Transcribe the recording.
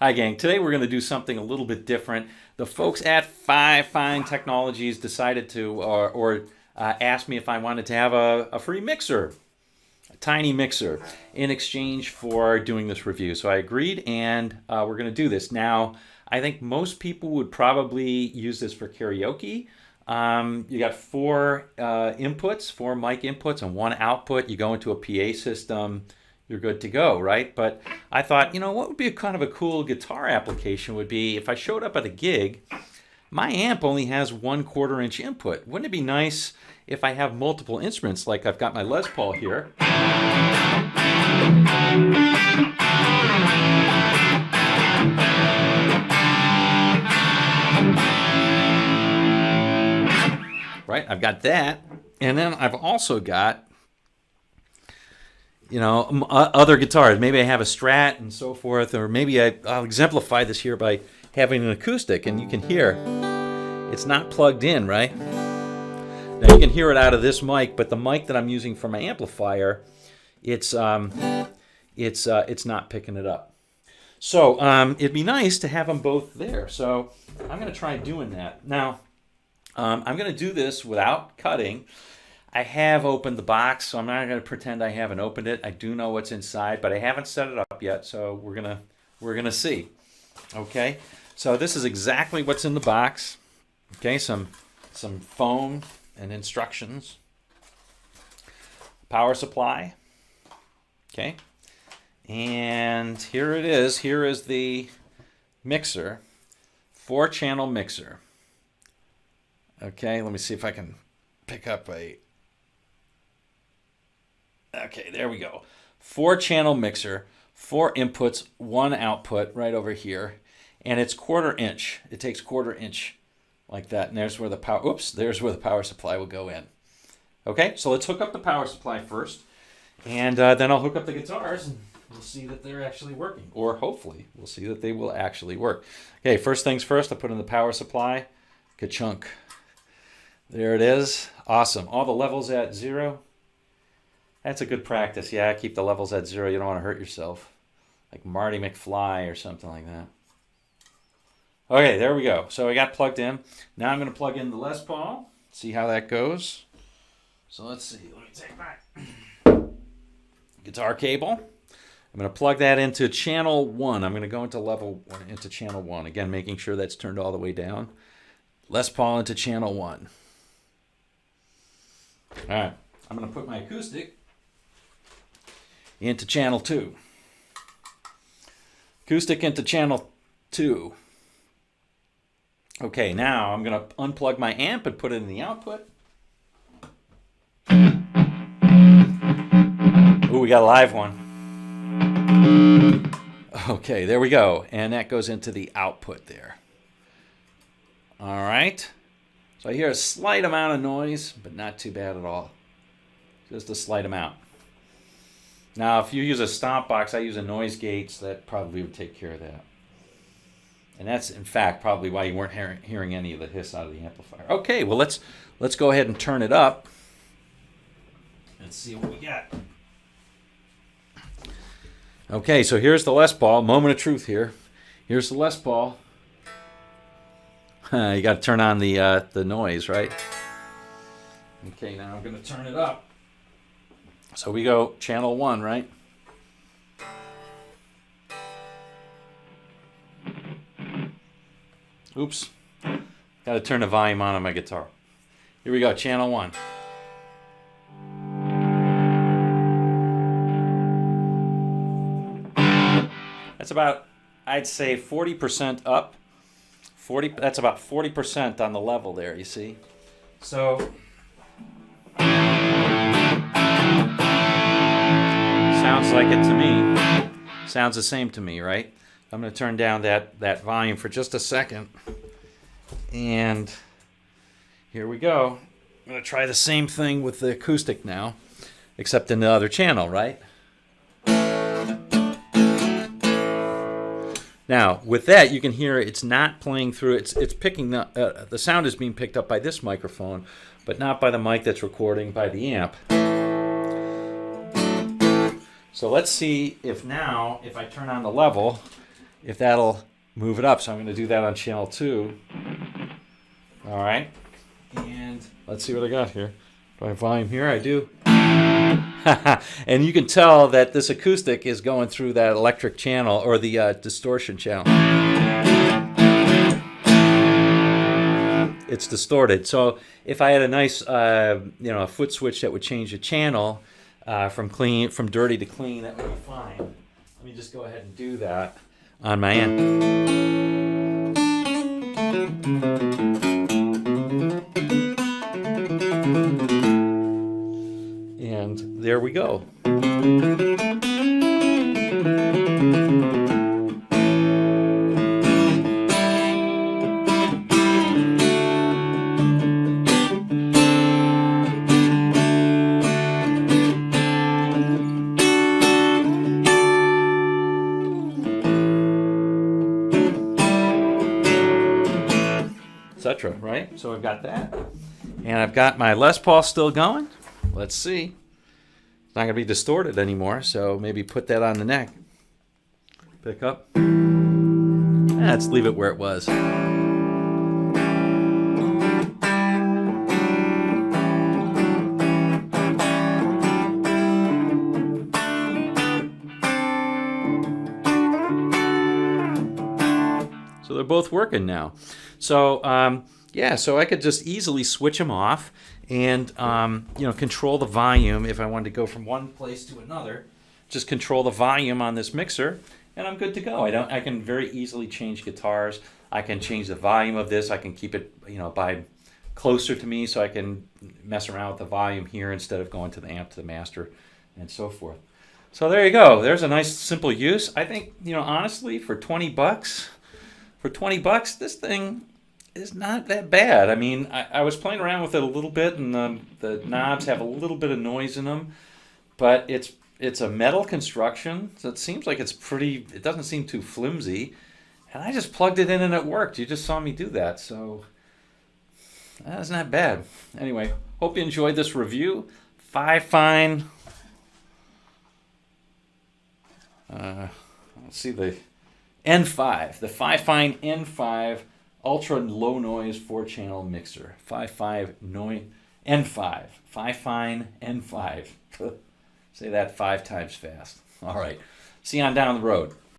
Hi gang, today we're going to do something a little bit different. The folks at FIFINE Technologies decided to, asked me if I wanted to have a free mixer, a tiny mixer, in exchange for doing this review. So I agreed, and we're going to do this. Now, I think most people would probably use this for karaoke. You got four inputs, four mic inputs, and one output. You go into a PA system, you're good to go, right? But I thought, what would be kind of a cool guitar application would be if I showed up at a gig, my amp only has 1/4 inch input. Wouldn't it be nice if I have multiple instruments, like I've got my Les Paul here. Right, I've got that, and then I've also got other guitars. Maybe I have a Strat and so forth, or maybe I'll exemplify this here by having an acoustic, and you can hear it's not plugged in, right? Now you can hear it out of this mic, but the mic that I'm using for my amplifier, it's not picking it up. So it'd be nice to have them both there. So I'm going to try doing that. Now I'm going to do this without cutting. I have opened the box, so I'm not going to pretend I haven't opened it. I do know what's inside, but I haven't set it up yet, so we're gonna see. Okay, so this is exactly what's in the box. Okay, some foam and instructions. Power supply. Okay, and here it is. Here is the mixer, 4-channel mixer. Okay, let me see if I can pick up a. Okay, there we go. 4-channel mixer, 4 inputs, 1 output right over here, and it's 1/4 inch. It takes 1/4 inch like that, and there's where the power. Oops, there's where the power supply will go in. Okay, so let's hook up the power supply first, and then I'll hook up the guitars, and we'll see that they're actually working, or hopefully we'll see that they will actually work. Okay, first things first. I put in the power supply. Ka-chunk. There it is. Awesome. All the levels at 0. That's a good practice. Yeah, keep the levels at 0. You don't want to hurt yourself. Like Marty McFly or something like that. Okay, there we go. So I got plugged in. Now I'm going to plug in the Les Paul. See how that goes. So let's see. Let me take my guitar cable. I'm going to plug that into channel 1. I'm going to go into level 1, into channel 1. Again, making sure that's turned all the way down. Les Paul into channel 1. All right. I'm going to put my acoustic into channel 2. Acoustic into channel 2. Okay, now I'm going to unplug my amp and put it in the output. Ooh, we got a live one. Okay, there we go. And that goes into the output there. All right. So I hear a slight amount of noise, but not too bad at all. Just a slight amount. Now, if you use a stomp box, I use a noise gate, so that probably would take care of that. And that's, in fact, probably why you weren't hearing any of the hiss out of the amplifier. Okay, well, let's go ahead and turn it up and see what we got. Okay, so here's the Les Paul. Moment of truth here. Here's the Les Paul. You got to turn on the noise, right? Okay, now I'm going to turn it up. So we go channel 1, right? Oops. Got to turn the volume on my guitar. Here we go, channel 1. That's about, I'd say, 40% up. That's about 40% on the level there, you see? So sounds like it to me. Sounds the same to me, right? I'm going to turn down that volume for just a second. And here we go. I'm going to try the same thing with the acoustic now, except in the other channel, right? Now, with that, you can hear it's not playing through. It's picking up. The sound is being picked up by this microphone, but not by the mic that's recording by the amp. So let's see if now, if I turn on the level, if that'll move it up. So I'm going to do that on channel 2. All right. And let's see what I got here. Do I have volume here? I do. And you can tell that this acoustic is going through that electric channel, or the distortion channel. It's distorted. So if I had a nice, a foot switch that would change the channel from dirty to clean, that would be fine. Let me just go ahead and do that on my amp. And there we go. Etc. Right? So I've got that. And I've got my Les Paul still going. Let's see. It's not going to be distorted anymore, so maybe put that on the neck. Pick up. Let's leave it where it was. So they're both working now. So yeah, so I could just easily switch them off and control the volume if I wanted to go from one place to another. Just control the volume on this mixer, and I'm good to go. I can very easily change guitars. I can change the volume of this. I can keep it by closer to me, so I can mess around with the volume here instead of going to the amp to the master, and so forth. So there you go. There's a nice simple use. I think honestly, for $20. For $20, this thing is not that bad. I mean, I was playing around with it a little bit, and the knobs have a little bit of noise in them, but it's a metal construction, so it seems like it doesn't seem too flimsy, and I just plugged it in and it worked. You just saw me do that, so that's not bad. Anyway, hope you enjoyed this review. FIFINE. Let's see, the N5, the FIFINE N5 ultra low noise 4-channel mixer. FIFINE N5. FIFINE N5. Say that 5 times fast. All right. See you on down the road.